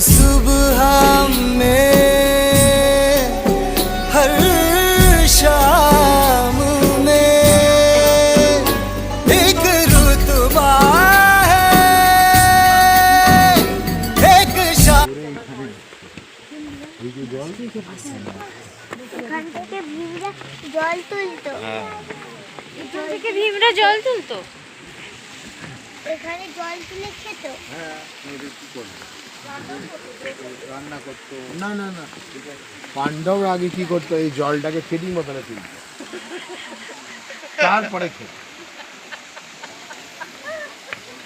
सुबह में हर शाम में एक रुतबा है एक এখান থেকে ভীমরা জল তুলতো। এখান থেকে ভীমরা জল তুলতো। এখানে জল তুলে খেত। হ্যাঁ, কি করবে? রান্না করতো। না না না, পাণ্ডবরা আগে কি করতো, এই জলটাকে ফিটিং মতনে তুলতো, তারপরে খেত।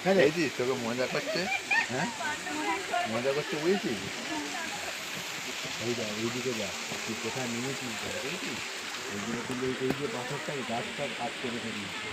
হ্যাঁ রে, তোকে মজা করছে, হ্যাঁ মজা করছে, বুঝেছিস? এই যা, এইদিকে যা, তুই কোথায় নেমেছিস বুঝেছিস? এইগুলো কিন্তু এই যে পাথরটা, এই গাছটা কাজ করে ফেলিয়েছে।